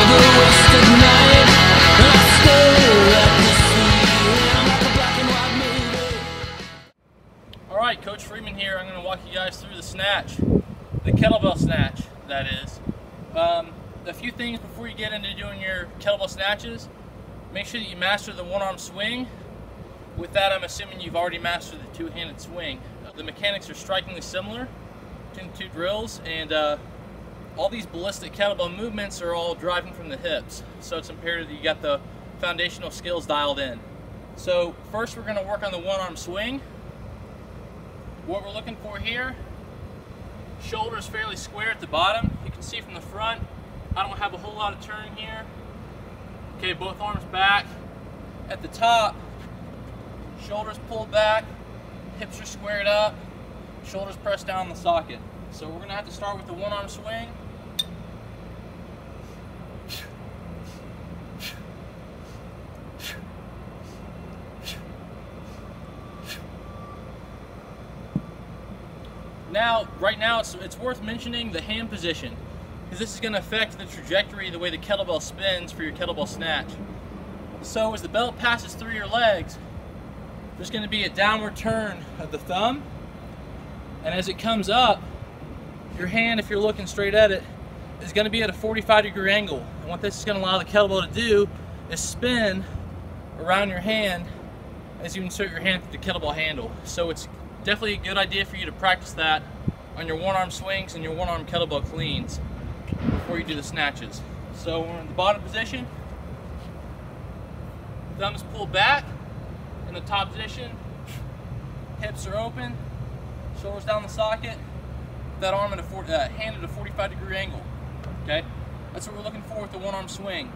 the wasted night, and I stare at the sea like a black and white movie. Alright, Coach Freeman here. I'm going to walk you guys through the snatch. The kettlebell snatch, that is. A few things before you get into doing your kettlebell snatches. Make sure that you master the one-arm swing. With that, I'm assuming you've already mastered the two-handed swing. The mechanics are strikingly similar between the two drills, and all these ballistic kettlebell movements are all driving from the hips. So it's imperative that you got the foundational skills dialed in. So first we're going to work on the one-arm swing. What we're looking for here, shoulders fairly square at the bottom. You can see from the front, I don't have a whole lot of turn here. Okay, both arms back. At the top, shoulders pulled back, hips are squared up, shoulders pressed down in the socket. So we're going to have to start with the one-arm swing. Now, right now, it's worth mentioning the hand position, because this is going to affect the trajectory of the way the kettlebell spins for your kettlebell snatch. So as the belt passes through your legs, there's going to be a downward turn of the thumb, and as it comes up, your hand, if you're looking straight at it, is going to be at a 45-degree angle. And what this is going to allow the kettlebell to do is spin around your hand as you insert your hand through the kettlebell handle. So it's definitely a good idea for you to practice that on your one-arm swings and your one-arm kettlebell cleans before you do the snatches. So we're in the bottom position, thumb is pulled back. In the top position, hips are open, shoulders down the socket, that arm at a hand at a 45-degree angle. Okay, that's what we're looking for with the one-arm swing.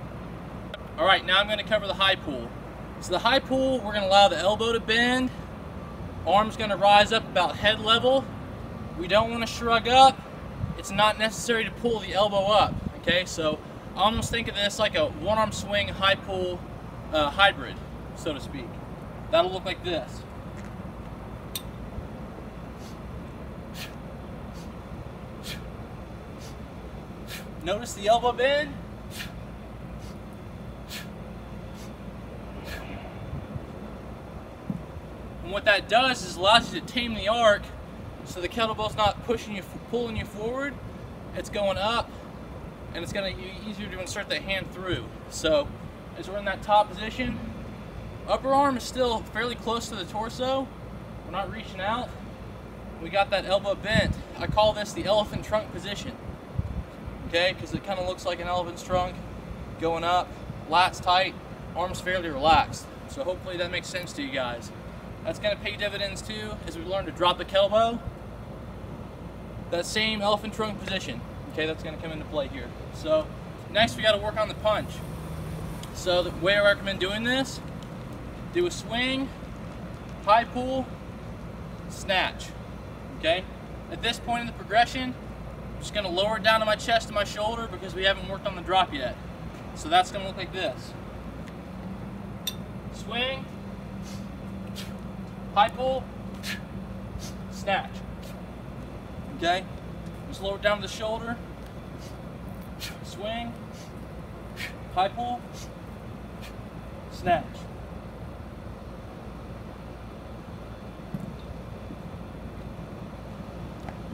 All right, now I'm going to cover the high pull. So the high pull, we're going to allow the elbow to bend. Arm's going to rise up about head level. We don't want to shrug up. It's not necessary to pull the elbow up. Okay, so almost think of this like a one-arm swing, high pull hybrid, so to speak. That'll look like this. Notice the elbow bend. And what that does is allows you to tame the arc, so the kettlebell's not pushing you, pulling you forward. It's going up, and it's going to be easier to insert that hand through. So as we're in that top position, upper arm is still fairly close to the torso. We're not reaching out. We got that elbow bent. I call this the elephant trunk position. Okay, because it kind of looks like an elephant's trunk going up, lats tight, arms fairly relaxed. So hopefully that makes sense to you guys. That's going to pay dividends too as we learn to drop the kettlebell. That same elephant trunk position. Okay, that's going to come into play here. So next we got to work on the punch. So the way I recommend doing this, do a swing, high pull, snatch. Okay? At this point in the progression, I'm just going to lower it down to my chest and my shoulder because we haven't worked on the drop yet. So that's going to look like this. Swing, high pull, snatch. Okay? Just lower it down to the shoulder. Swing, high pull, snatch.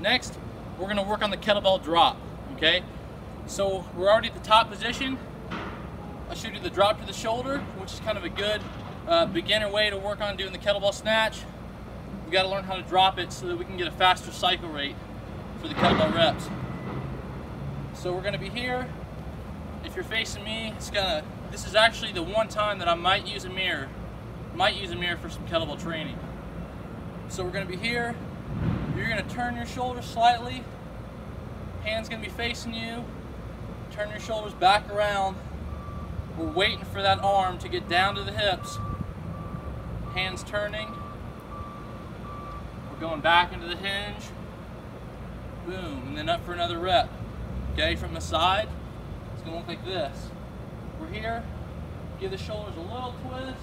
Next, we're going to work on the kettlebell drop. Okay? So we're already at the top position. I showed you the drop to the shoulder, which is kind of a good beginner way to work on doing the kettlebell snatch. We've got to learn how to drop it so that we can get a faster cycle rate for the kettlebell reps. So we're going to be here. If you're facing me, this is actually the one time that I might use a mirror. For some kettlebell training. So we're going to be here. You're going to turn your shoulders slightly. Hand's going to be facing you. Turn your shoulders back around. We're waiting for that arm to get down to the hips. Hands turning. We're going back into the hinge. Boom, and then up for another rep. Okay, from the side, it's going to look like this. We're here. Give the shoulders a little twist.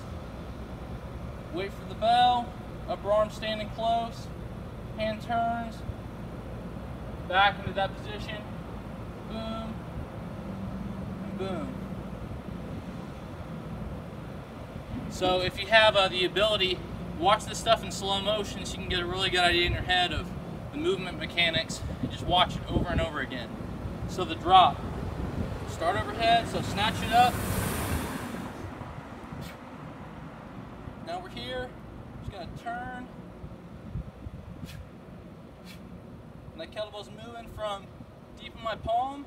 Wait for the bell. Upper arm standing close. Hand turns. Back into that position. Boom. And boom. So if you have the ability, watch this stuff in slow motion so you can get a really good idea in your head of the movement mechanics, and just watch it over and over again. So the drop, start overhead, so snatch it up. Now we're here, just gonna turn. And that kettlebell's moving from deep in my palm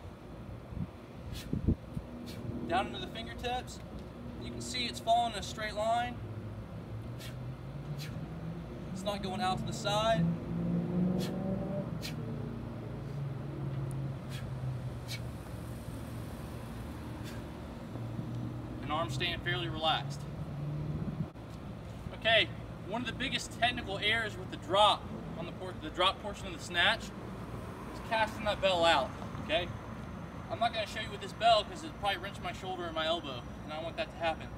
down into the fingertips. You can see it's falling in a straight line. It's not going out to the side. And arms staying fairly relaxed. Okay, one of the biggest technical errors with the drop on the drop portion of the snatch is casting that bell out. Okay, I'm not going to show you with this bell because it'd probably wrench my shoulder or my elbow, and I don't want that to happen.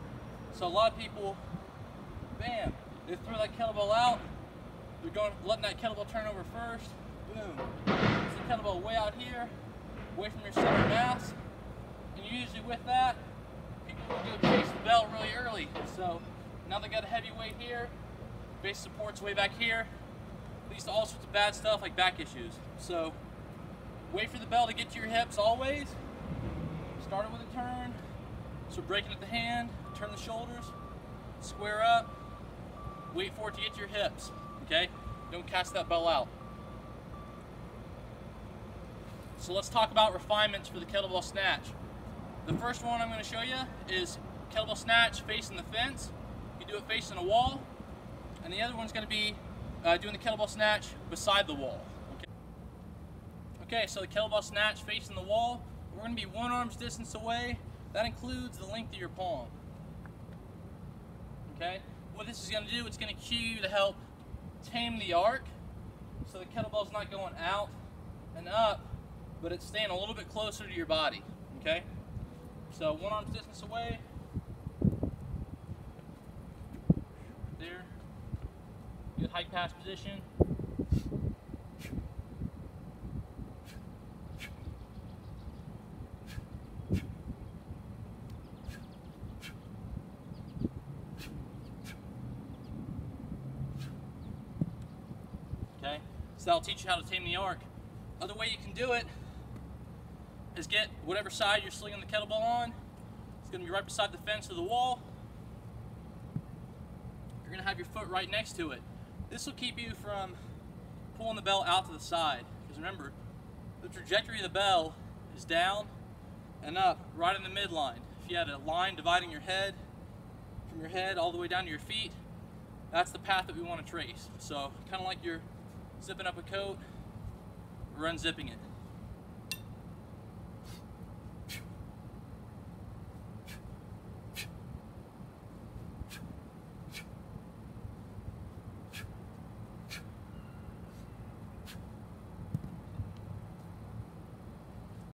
So a lot of people, bam, they throw that kettlebell out. They're letting that kettlebell turn over first. Boom. It's the kettlebell way out here, away from your center mass. And usually with that, people will go chase the bell really early. So now they got a heavy weight here, base support's way back here. Leads to all sorts of bad stuff like back issues. So wait for the bell to get to your hips always. Start it with a turn. So breaking at the hand, turn the shoulders, square up, wait for it to get to your hips. Okay? Don't cast that bell out. So let's talk about refinements for the kettlebell snatch. The first one I'm going to show you is kettlebell snatch facing the fence. You do it facing a wall. And the other one's going to be doing the kettlebell snatch beside the wall. Okay, so the kettlebell snatch facing the wall, we're going to be 1 arm's distance away. That includes the length of your palm. Okay, what this is going to do, it's going to cue you to help tame the arc, so the kettlebell's not going out and up, but it's staying a little bit closer to your body. Okay, so 1 arm's distance away. There. Good hike pass position. Okay, so that'll teach you how to tame the arc. Other way you can do it is get whatever side you're slinging the kettlebell on. It's going to be right beside the fence or the wall. You're going to have your foot right next to it. This will keep you from pulling the bell out to the side. Because remember, the trajectory of the bell is down and up, right in the midline. If you had a line dividing your head, from your head all the way down to your feet, that's the path that we want to trace. So kind of like you're zipping up a coat or unzipping it.